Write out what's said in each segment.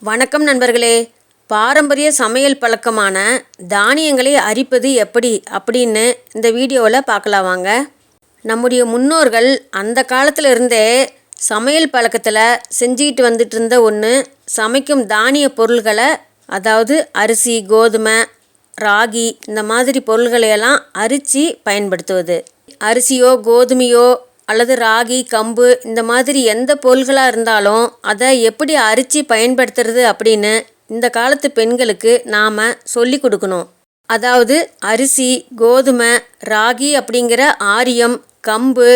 வணக்கம் நண்பர்களே. பாரம்பரிய சமையல் பழக்கமான தானியங்களை அரிப்பது எப்படி அப்படின்னு இந்த வீடியோவில் பார்க்கலாம் வாங்க. நம்முடைய முன்னோர்கள் அந்த காலத்தில் இருந்தே சமையல் பழக்கத்தில் செஞ்சுக்கிட்டு வந்துட்டு இருந்த ஒன்று சமைக்கும் தானிய பொருள்களை, அதாவது அரிசி, கோதுமை, ராகி இந்த மாதிரி பொருள்களையெல்லாம் அரித்து பயன்படுத்துவது. அரிசியோ கோதுமையோ அல்லது ராகி, கம்பு இந்த மாதிரி எந்த பொருள்களாக இருந்தாலும் அதை எப்படி அரித்து பயன்படுத்துறது அப்படின்னு இந்த காலத்து பெண்களுக்கு நாம் சொல்லி கொடுக்கணும். அதாவது அரிசி, கோதுமை, ராகி அப்படிங்கிற ஆரியம், கம்பு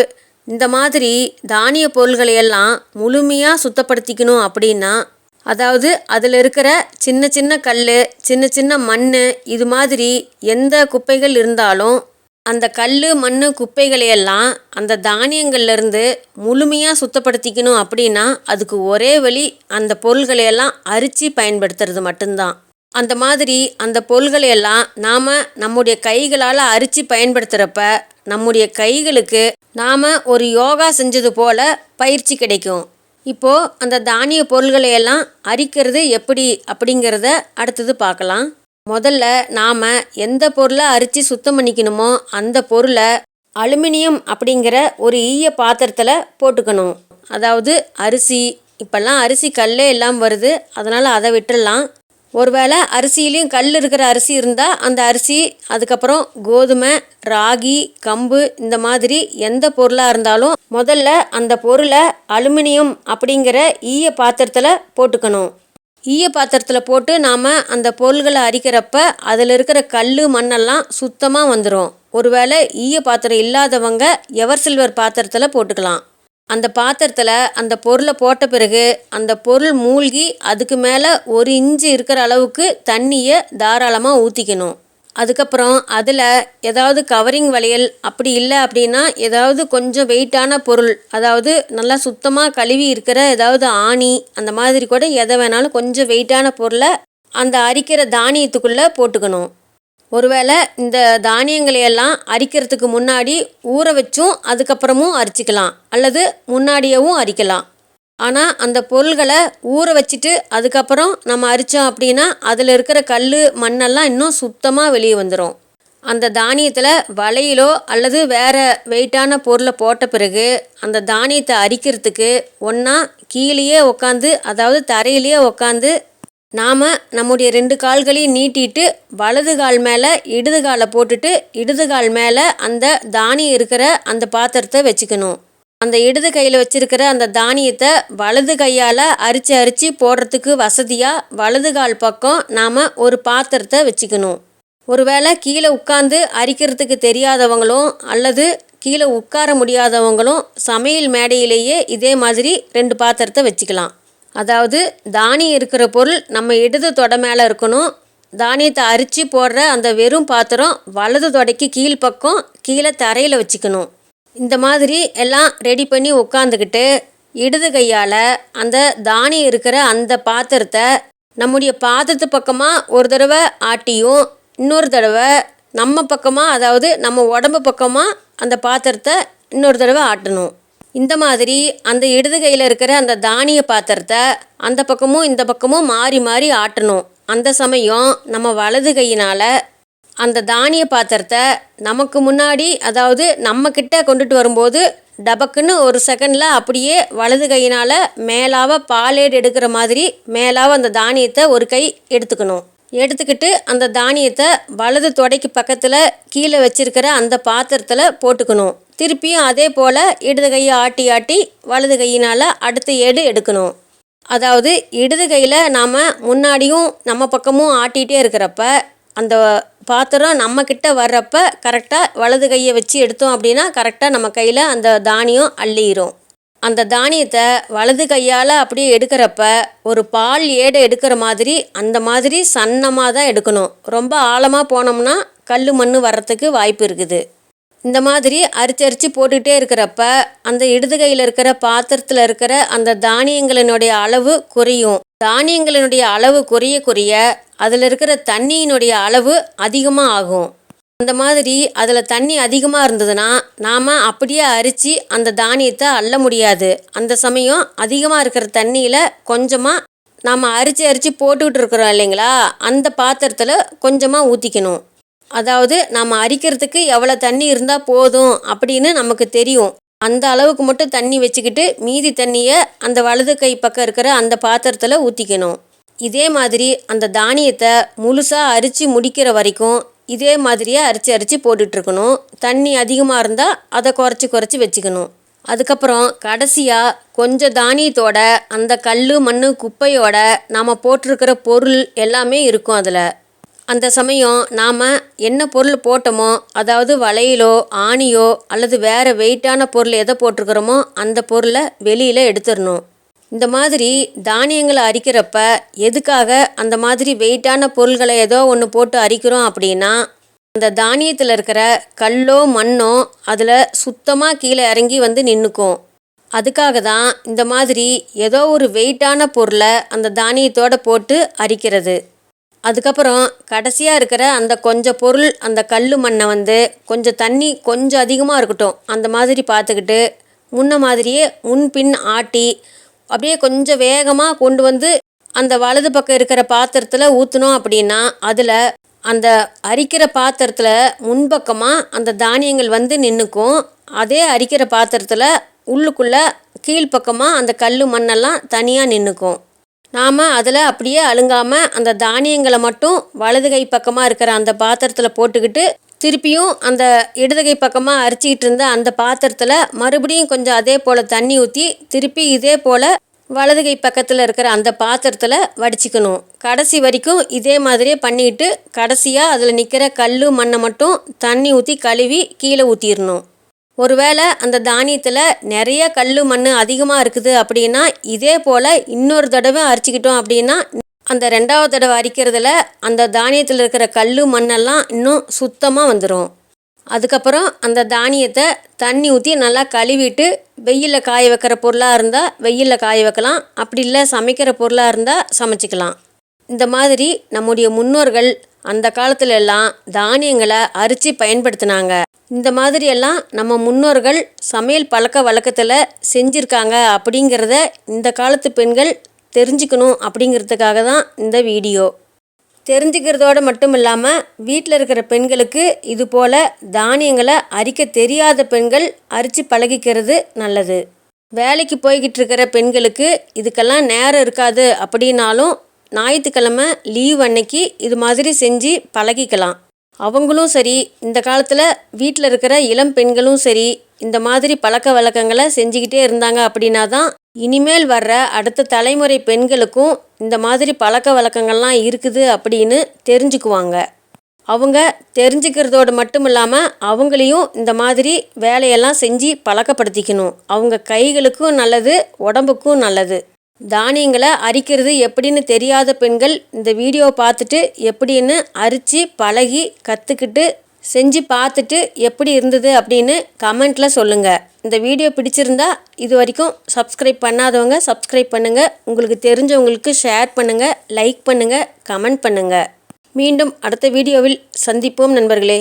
இந்த மாதிரி தானிய பொருள்களையெல்லாம் முழுமையாக சுத்தப்படுத்திக்கணும். அப்படின்னா அதாவது அதில் இருக்கிற சின்ன சின்ன கல், சின்ன சின்ன மண் இது மாதிரி எந்த குப்பைகள் இருந்தாலும் அந்த கல், மண், குப்பைகளையெல்லாம் அந்த தானியங்கள்லேருந்து முழுமையாக சுத்தப்படுத்திக்கணும். அப்படின்னா அதுக்கு ஒரே வழி அந்த பொருள்களையெல்லாம் அரித்து பயன்படுத்துறது மட்டும்தான். அந்த மாதிரி அந்த பொருள்களையெல்லாம் நாம் நம்முடைய கைகளால் அரித்து பயன்படுத்துகிறப்ப நம்முடைய கைகளுக்கு நாம் ஒரு யோகா செஞ்சது போல் பயிற்சி கிடைக்கும். இப்போது அந்த தானிய பொருள்களையெல்லாம் அரிக்கிறது எப்படி அப்படிங்கிறத அடுத்தது பார்க்கலாம். முதல்ல நாம் எந்த பொருளை அரித்து சுத்தம் பண்ணிக்கணுமோ அந்த பொருளை அலுமினியம் அப்படிங்கிற ஒரு ஈய பாத்திரத்தில் போட்டுக்கணும். அதாவது அரிசி, இப்போல்லாம் அரிசி கல்லே எல்லாம் வருது, அதனால் அதை விட்டுடலாம். ஒருவேளை அரிசியிலையும் கல் இருக்கிற அரிசி இருந்தால் அந்த அரிசி, அதுக்கப்புறம் கோதுமை, ராகி, கம்பு இந்த மாதிரி எந்த பொருளாக இருந்தாலும் முதல்ல அந்த பொருளை அலுமினியம் அப்படிங்கிற ஈய பாத்திரத்தில் போட்டுக்கணும். ஈய பாத்திரத்தில் போட்டு நாம் அந்த பொருள்களை அரிக்கிறப்ப அதில் இருக்கிற கல், மண்ணெல்லாம் சுத்தமாக வந்துடும். ஒருவேளை ஈய பாத்திரம் இல்லாதவங்க எவர் சில்வர் பாத்திரத்தில் போட்டுக்கலாம். அந்த பாத்திரத்தில் அந்த பொருளை போட்ட பிறகு அந்த பொருள் மூழ்கி அதுக்கு மேலே 1 இன்ச்சு இருக்கிற அளவுக்கு தண்ணியை தாராளமாக ஊற்றிக்கணும். அதுக்கப்புறம் அதில் ஏதாவது கவரிங் வளையல், அப்படி இல்லை அப்படின்னா ஏதாவது கொஞ்சம் வெயிட்டான பொருள், அதாவது நல்லா சுத்தமாக கழுவி இருக்கிற ஏதாவது ஆணி அந்த மாதிரி கூட எதை வேணாலும் கொஞ்சம் வெயிட்டான பொருளை அந்த அரிக்கிற தானியத்துக்குள்ளே போட்டுக்கணும். ஒருவேளை இந்த தானியங்களையெல்லாம் அரிக்கிறதுக்கு முன்னாடி ஊற வச்சும் அதுக்கப்புறமும் அரிச்சிக்கலாம், அல்லது முன்னாடியவும் அரிக்கலாம். ஆனால் அந்த பொருள்களை ஊற வச்சுட்டு அதுக்கப்புறம் நம்ம அரித்தோம் அப்படின்னா அதில் இருக்கிற கல், மண்ணெல்லாம் இன்னும் சுத்தமாக வெளியே வந்துடும். அந்த தானியத்தில் வளையிலோ அல்லது வேறு வெயிட்டான பொருளை போட்ட பிறகு அந்த தானியத்தை அரிக்கிறதுக்கு ஒன்றா கீழேயே உக்காந்து, அதாவது தரையிலேயே உக்காந்து நாம் நம்முடைய 2 கால்களையும் நீட்டிட்டு வலது கால் மேலே இடது காலை போட்டுட்டு இடது கால் மேலே அந்த தானியம் இருக்கிற அந்த பாத்திரத்தை வச்சுக்கணும். அந்த இடது கையில் வச்சிருக்கிற அந்த தானியத்தை வலது கையால் அரித்து போடுறதுக்கு வசதியாக வலது கால் பக்கம் நாம் ஒரு பாத்திரத்தை வச்சுக்கணும். ஒருவேளை கீழே உட்காந்து அரிக்கிறதுக்கு தெரியாதவங்களும் அல்லது கீழே உட்கார முடியாதவங்களும் சமையல் மேடையிலேயே இதே மாதிரி 2 பாத்திரத்தை வச்சுக்கலாம். அதாவது தானியம் இருக்கிற பொருள் நம்ம இடது தொடை மேலே இருக்கணும். தானியத்தை அரித்து போடுற அந்த வெறும் பாத்திரம் வலது தொடைக்கு கீழ்ப்பக்கம் கீழே தரையில் வச்சுக்கணும். இந்த மாதிரி எல்லாம் ரெடி பண்ணி உட்காந்துக்கிட்டு இடது கையால் அந்த தானியம் இருக்கிற அந்த பாத்திரத்தை நம்முடைய பாத்திரத்து பக்கமாக ஒரு தடவை ஆட்டியும் இன்னொரு தடவை நம்ம பக்கமாக, அதாவது நம்ம உடம்பு பக்கமாக அந்த பாத்திரத்தை இன்னொரு தடவை ஆட்டணும். இந்த மாதிரி அந்த இடது கையில் இருக்கிற அந்த தானிய பாத்திரத்தை அந்த பக்கமும் இந்த பக்கமும் மாறி மாறி ஆட்டணும். அந்த சமயம் நம்ம வலது கையினால் அந்த தானிய பாத்திரத்தை நமக்கு முன்னாடி, அதாவது நம்மக்கிட்ட கொண்டுட்டு வரும்போது டபக்குன்னு 1 செகண்டில் அப்படியே வலது கையினால் மேலாக பாலேடு எடுக்கிற மாதிரி மேலாக அந்த தானியத்தை ஒரு கை எடுத்துக்கணும். எடுத்துக்கிட்டு அந்த தானியத்தை வலது தொடைக்கு பக்கத்தில் கீழே வச்சிருக்கிற அந்த பாத்திரத்தில் போட்டுக்கணும். திருப்பியும் அதே போல் இடது கையை ஆட்டி ஆட்டி வலது கையினால் அடுத்த ஏடு எடுக்கணும். அதாவது இடது கையில் நாம் முன்னாடியும் நம்ம பக்கமும் ஆட்டிகிட்டே இருக்கிறப்ப அந்த பாத்திரம் நம்மக்கிட்ட வர்றப்ப கரெக்டாக வலது கையை வச்சு எடுத்தோம் அப்படின்னா கரெக்டாக நம்ம கையில் அந்த தானியம் அள்ளிடும். அந்த தானியத்தை வலது கையால் அப்படியே எடுக்கிறப்ப ஒரு பால் ஏடை எடுக்கிற மாதிரி அந்த மாதிரி சன்னமாக தான் எடுக்கணும். ரொம்ப ஆழமாக போனோம்னா கல், மண் வர்றதுக்கு வாய்ப்பு இருக்குது. இந்த மாதிரி அரிச்சு போட்டுக்கிட்டே இருக்கிறப்ப அந்த இடது கையில் இருக்கிற பாத்திரத்தில் இருக்கிற அந்த தானியங்களினுடைய அளவு குறையும். தானியங்களினுடைய அளவு குறைய குறைய அதில் இருக்கிற தண்ணியினுடைய அளவு அதிகமாக ஆகும். அந்த மாதிரி அதில் தண்ணி அதிகமாக இருந்ததுன்னா நாம் அப்படியே அரித்து அந்த தானியத்தை அள்ள முடியாது. அந்த சமயம் அதிகமாக இருக்கிற தண்ணியில் கொஞ்சமாக நாம் அரிச்சு போட்டுக்கிட்டு இருக்கிறோம் இல்லைங்களா, அந்த பாத்திரத்தில் கொஞ்சமாக ஊற்றிக்கணும். அதாவது நாம் அரிக்கிறதுக்கு எவ்வளோ தண்ணி இருந்தால் போதும் அப்படின்னு நமக்கு தெரியும். அந்த அளவுக்கு மட்டும் தண்ணி வச்சுக்கிட்டு மீதி தண்ணியை அந்த வலது கை பக்கம் இருக்கிற அந்த பாத்திரத்தில் ஊற்றிக்கணும். இதே மாதிரி அந்த தானியத்தை முழுசாக அரித்து முடிக்கிற வரைக்கும் இதே மாதிரியே அரிச்சு போட்டுட்ருக்கணும். தண்ணி அதிகமாக இருந்தால் அதை குறைச்சி வச்சுக்கணும். அதுக்கப்புறம் கடைசியாக கொஞ்சம் தானியத்தோட அந்த கல் மண் குப்பையோட நாம் போட்டிருக்கிற பொருள் எல்லாமே இருக்கும். அதில் அந்த சமயம் நாம் என்ன பொருள் போட்டோமோ, அதாவது வளையலோ ஆணியோ அல்லது வேறு வெயிட்டான பொருள் எதை போட்டிருக்கிறோமோ அந்த பொருளை வெளியில் எடுத்துடணும். இந்த மாதிரி தானியங்களை அரிக்கிறப்ப எதுக்காக அந்த மாதிரி வெயிட்டான பொருள்களை ஏதோ ஒன்று போட்டு அரிக்கிறோம் அப்படின்னா, அந்த தானியத்தில் இருக்கிற கல்லோ மண்ணோ அதில் சுத்தமாக கீழே இறங்கி வந்து நின்றுக்கும். அதுக்காக தான் இந்த மாதிரி ஏதோ ஒரு வெயிட்டான பொருளை அந்த தானியத்தோடு போட்டு அரிக்கிறது. அதுக்கப்புறம் கடைசியாக இருக்கிற அந்த கொஞ்சம் பொருள் அந்த கல் மண்ணை வந்து கொஞ்சம் தண்ணி கொஞ்சம் அதிகமாக இருக்கட்டும் அந்த மாதிரி பார்த்துக்கிட்டு முன்ன மாதிரியே முன்பின் ஆட்டி அப்படியே கொஞ்சம் வேகமாக கொண்டு வந்து அந்த வலது பக்கம் இருக்கிற பாத்திரத்தில் ஊற்றினோம் அப்படின்னா அதில் அந்த அரிக்கிற பாத்திரத்தில் முன்பக்கமாக அந்த தானியங்கள் வந்து நின்றுக்கும். அதே அரிக்கிற பாத்திரத்தில் உள்ளுக்குள்ளே கீழ்ப்பக்கமாக அந்த கல் மண்ணெல்லாம் தனியாக நின்றுக்கும். நாம் அதில் அப்படியே அழுங்காமல் அந்த தானியங்களை மட்டும் வலது கை பக்கமாக இருக்கிற அந்த பாத்திரத்தில் போட்டுக்கிட்டு திருப்பியும் அந்த இடது கை பக்கமாக அரிச்சிக்கிட்டு இருந்த அந்த பாத்திரத்தில் மறுபடியும் கொஞ்சம் அதே போல் தண்ணி ஊற்றி திருப்பி இதே போல் வலது கை பக்கத்தில் இருக்கிற அந்த பாத்திரத்தில் வடிச்சிக்கணும். கடைசி வரைக்கும் இதே மாதிரியே பண்ணிக்கிட்டு கடைசியாக அதில் நிற்கிற கல் மண்ணை மட்டும் தண்ணி ஊற்றி கழுவி கீழே ஊற்றிடணும். ஒருவேளை அந்த தானியத்தில் நிறைய கல் மண் அதிகமாக இருக்குது அப்படின்னா இதே போல் இன்னொரு தடவை அரிச்சிக்கிட்டோம் அப்படின்னா அந்த ரெண்டாவது தடவை அரிக்கிறதுல அந்த தானியத்தில் இருக்கிற கல் மண்ணெல்லாம் இன்னும் சுத்தமாக வந்துடும். அதுக்கப்புறம் அந்த தானியத்தை தண்ணி ஊற்றி நல்லா கழுவிட்டு வெயிலில் காய வைக்கிற பொருளாக இருந்தால் வெயிலில் காய வைக்கலாம், அப்படி இல்லை சமைக்கிற பொருளாக இருந்தால் சமைச்சிக்கலாம். இந்த மாதிரி நம்முடைய முன்னோர்கள் அந்த காலத்துல எல்லாம் தானியங்களை அரித்து பயன்படுத்தினாங்க. இந்த மாதிரியெல்லாம் நம்ம முன்னோர்கள் சமையல் பழக்க வழக்கத்தில் செஞ்சுருக்காங்க அப்படிங்கிறத இந்த காலத்து பெண்கள் தெரிஞ்சுக்கணும் அப்படிங்கிறதுக்காக தான் இந்த வீடியோ. தெரிஞ்சுக்கிறதோடு மட்டும் இல்லாமல் வீட்டில் இருக்கிற பெண்களுக்கு இது போல் தானியங்களை அரிக்க தெரியாத பெண்கள் அரித்து பழகிக்கிறது நல்லது. வேலைக்கு போய்கிட்டு இருக்கிற பெண்களுக்கு இதுக்கெல்லாம் நேரம் இருக்காது அப்படின்னாலும் ஞாயிற்றுக்கிழமை லீவ் அன்னைக்கு இது மாதிரி செஞ்சு பழகிக்கலாம். அவங்களும் சரி, இந்த காலத்தில் வீட்டில் இருக்கிற இளம் பெண்களும் சரி இந்த மாதிரி பழக்க வழக்கங்களை செஞ்சுக்கிட்டே இருந்தாங்க அப்படின்னா தான் இனிமேல் வர்ற அடுத்த தலைமுறை பெண்களுக்கும் இந்த மாதிரி பழக்க வழக்கங்கள்லாம் இருக்குது அப்படின்னு தெரிஞ்சுக்குவாங்க. அவங்க தெரிஞ்சுக்கிறதோடு மட்டும் இல்லாமல் அவங்களையும் இந்த மாதிரி வேலையெல்லாம் செஞ்சு பழக்கப்படுத்திக்கணும். அவங்க கைகளுக்கும் நல்லது, உடம்புக்கும் நல்லது. தானியங்களை அரிக்கிறது எப்படின்னு தெரியாத பெண்கள் இந்த வீடியோ பார்த்துட்டு எப்படின்னு அரித்து பழகி கற்றுக்கிட்டு செஞ்சு பார்த்துட்டு எப்படி இருந்தது அப்படின்னு கமெண்ட்டில் சொல்லுங்கள். இந்த வீடியோ பிடிச்சிருந்தா இது வரைக்கும் சப்ஸ்கிரைப் பண்ணாதவங்க சப்ஸ்கிரைப் பண்ணுங்கள். உங்களுக்கு தெரிஞ்சவங்களுக்கு ஷேர் பண்ணுங்கள், லைக் பண்ணுங்கள், கமெண்ட் பண்ணுங்கள். மீண்டும் அடுத்த வீடியோவில் சந்திப்போம் நண்பர்களே.